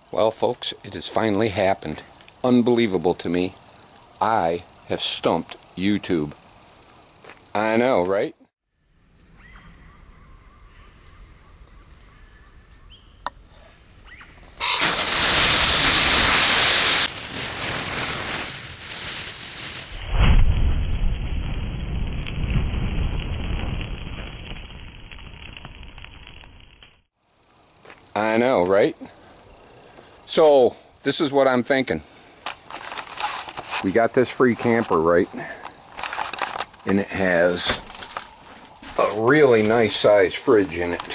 Well, folks, it has finally happened. Unbelievable to me. I have stumped YouTube. I know, right? I know, right? So, this is what I'm thinking. We got this free camper, right? And it has a really nice size fridge in it,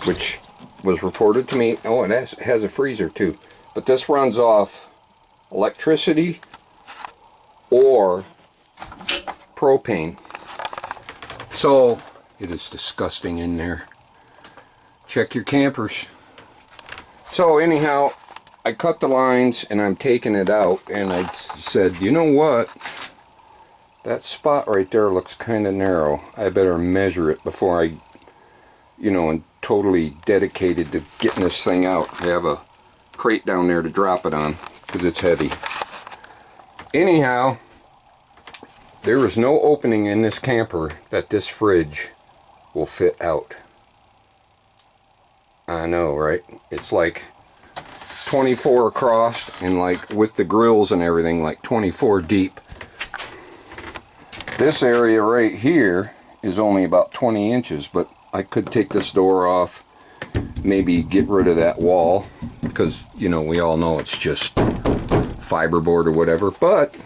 which was reported to me. Oh, and it has a freezer too. But this runs off electricity or propane. So, it is disgusting in there. Check your campers. So anyhow, I cut the lines and I'm taking it out, and I said, you know what? That spot right there looks kind of narrow. I better measure it before I, am totally dedicated to getting this thing out. I have a crate down there to drop it on because it's heavy. Anyhow, there is no opening in this camper that this fridge will fit out. I know, right? It's like 24 across, and like with the grills and everything, like 24 deep. This area right here is only about 20 inches, but I could take this door off, maybe get rid of that wall, because, we all know it's just fiberboard or whatever, but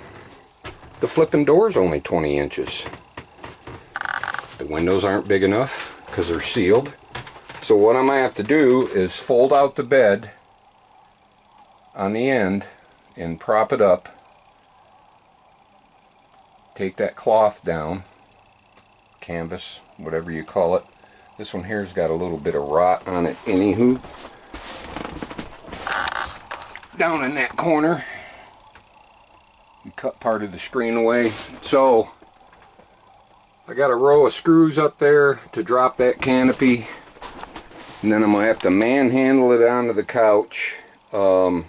the flipping door is only 20 inches. The windows aren't big enough because they're sealed. So what I might have to do is fold out the bed on the end and prop it up. Take that cloth down, canvas, whatever you call it. This one here's got a little bit of rot on it. Anywho, down in that corner, we cut part of the screen away. So I got a row of screws up there to drop that canopy. And then I'm going to have to manhandle it onto the couch. I'll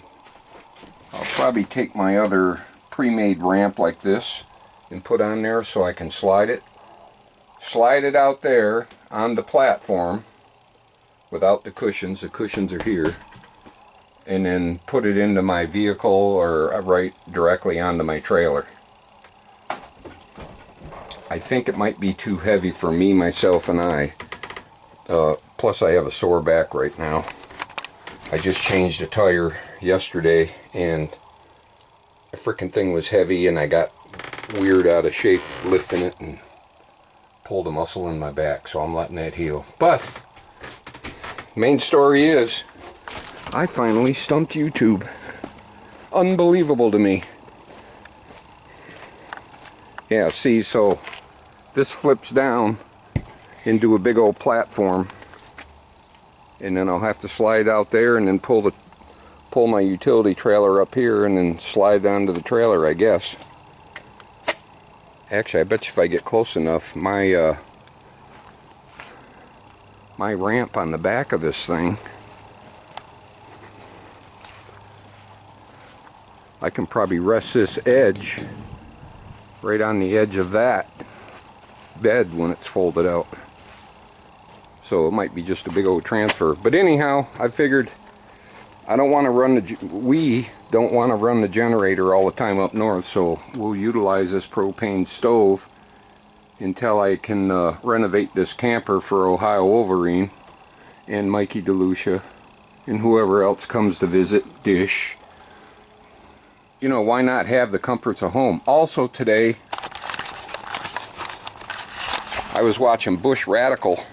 probably take my other pre-made ramp like this and put on there so I can slide it. Slide it out there on the platform without the cushions. The cushions are here. And then put it into my vehicle or right directly onto my trailer. I think it might be too heavy for me, myself, and I. Plus I have a sore back right now. I just changed a tire yesterday and the freaking thing was heavy, and I got weird out of shape lifting it and pulled a muscle in my back, so I'm letting that heal. But main story is I finally stumped YouTube. Unbelievable to me. Yeah, see, so this flips down into a big old platform, and then I'll have to slide out there and then pull my utility trailer up here and then slide onto the trailer, I guess. Actually, I bet you if I get close enough, my ramp on the back of this thing, I can probably rest this edge right on the edge of that bed when it's folded out. So it might be just a big old transfer. But anyhow, I figured we don't want to run the generator all the time up north, so we'll utilize this propane stove until I can renovate this camper for Ohio Wolverine and Mikey DeLucia and whoever else comes to visit, Dish. Why not have the comforts of home? Also today, I was watching Bush Radical.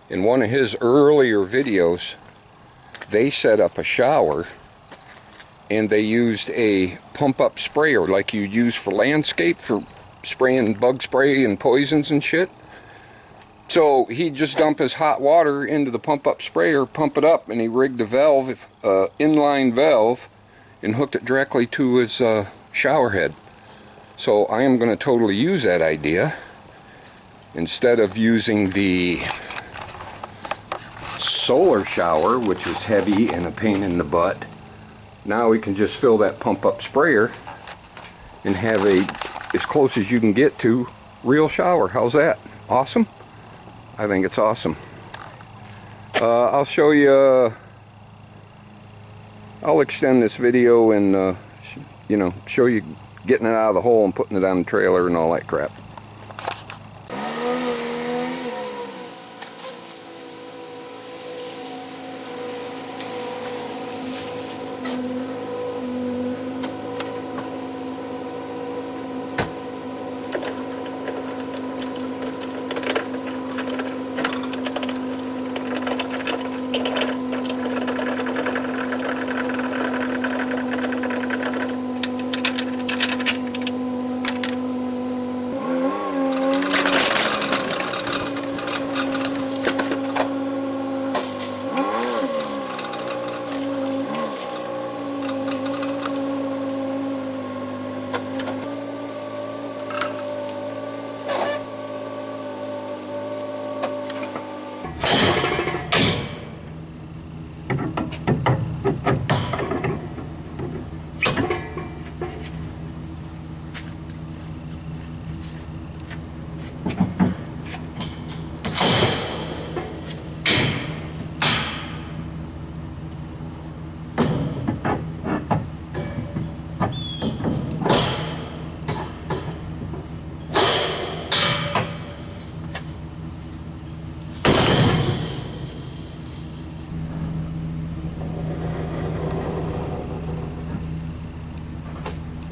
In one of his earlier videos, they set up a shower and they used a pump-up sprayer like you'd use for landscape, for spraying bug spray and poisons and shit. So he'd just dump his hot water into the pump-up sprayer, pump it up, and he rigged a valve, inline valve, and hooked it directly to his shower head. So I am going to totally use that idea instead of using the solar shower, which was heavy and a pain in the butt. Now we can just fill that pump up sprayer and have a, as close as you can get to, real shower. How's that? Awesome? I think it's awesome. I'll show you, I'll extend this video and you know, show you getting it out of the hole and putting it on the trailer and all that crap.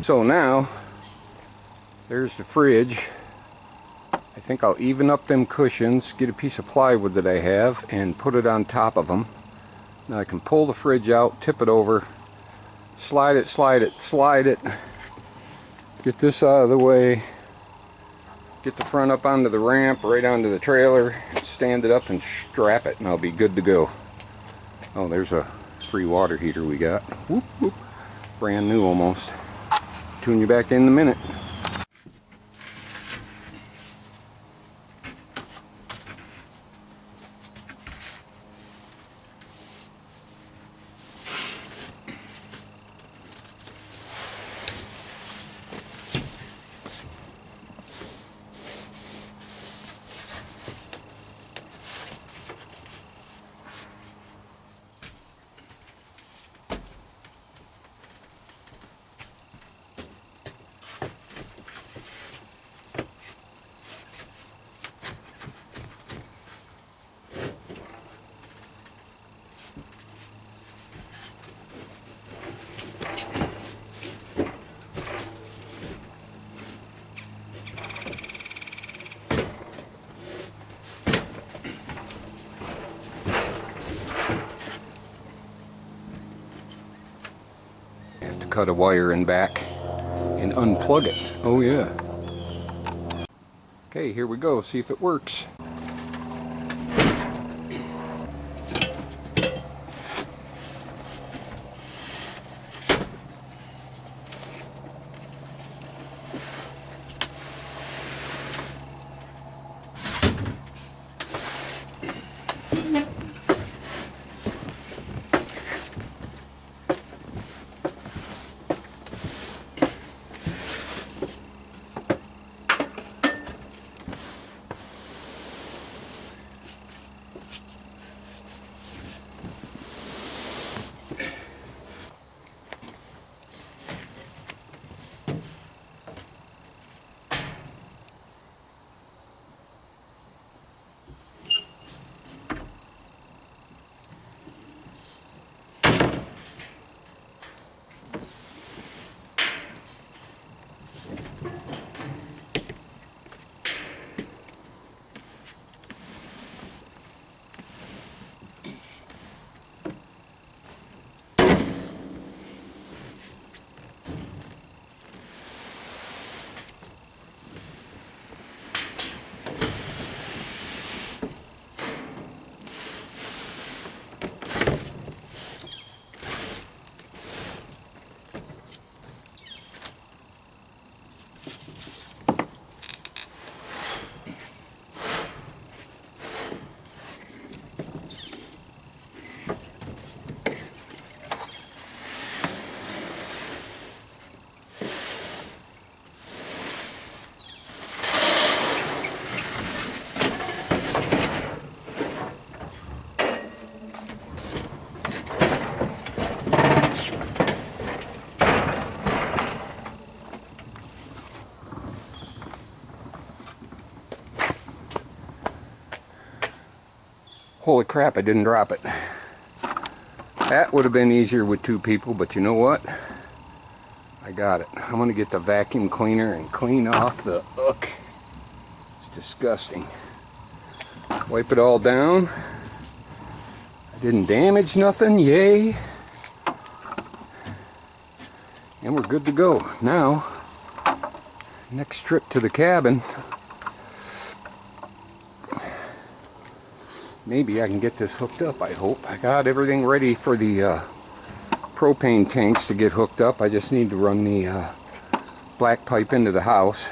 So now, there's the fridge. I think I'll even up them cushions, get a piece of plywood that I have, and put it on top of them. Now I can pull the fridge out, tip it over, slide it, slide it, slide it, get this out of the way, get the front up onto the ramp, right onto the trailer, stand it up and strap it, and I'll be good to go. Oh, there's a free water heater we got. Whoop, whoop. Brand new almost. Tune you back in a minute. Cut a wire in back and unplug it. Oh yeah. Okay, here we go. See if it works. Holy crap, I didn't drop it. That would have been easier with 2 people, but you know what? I got it. I'm going to get the vacuum cleaner and clean off the hook. It's disgusting. Wipe it all down. I didn't damage nothing, yay. And we're good to go. Now, next trip to the cabin, maybe I can get this hooked up, I hope. I got everything ready for the propane tanks to get hooked up. I just need to run the black pipe into the house.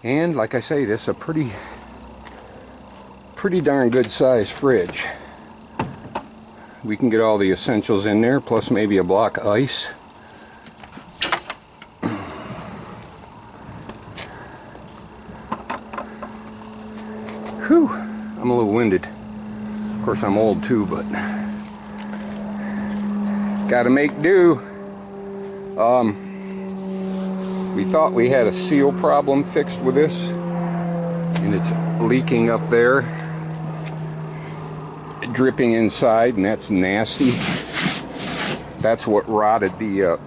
And like I say, this is a pretty darn good size fridge. We can get all the essentials in there, plus maybe a block of ice. Whew, I'm a little winded. Of course I'm old too, but gotta make do. We thought we had a seal problem fixed with this, and it's leaking up there, dripping inside, and that's nasty. That's what rotted the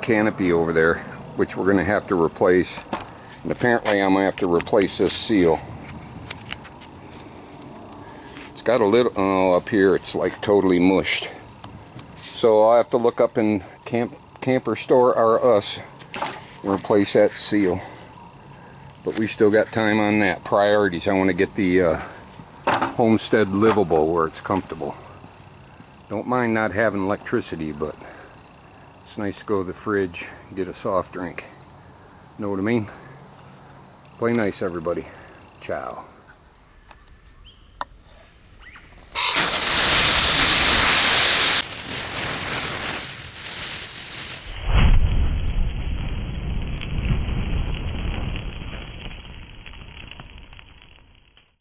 canopy over there, which we're gonna have to replace. And apparently I'm gonna have to replace this seal. It's got a little, oh, up here it's like totally mushed. So I'll have to look up in camper store or us and replace that seal. But we still got time on that. Priorities. I want to get the Homestead livable where it's comfortable. Don't mind not having electricity, but it's nice to go to the fridge and get a soft drink. Know what I mean? Play nice, everybody. Ciao.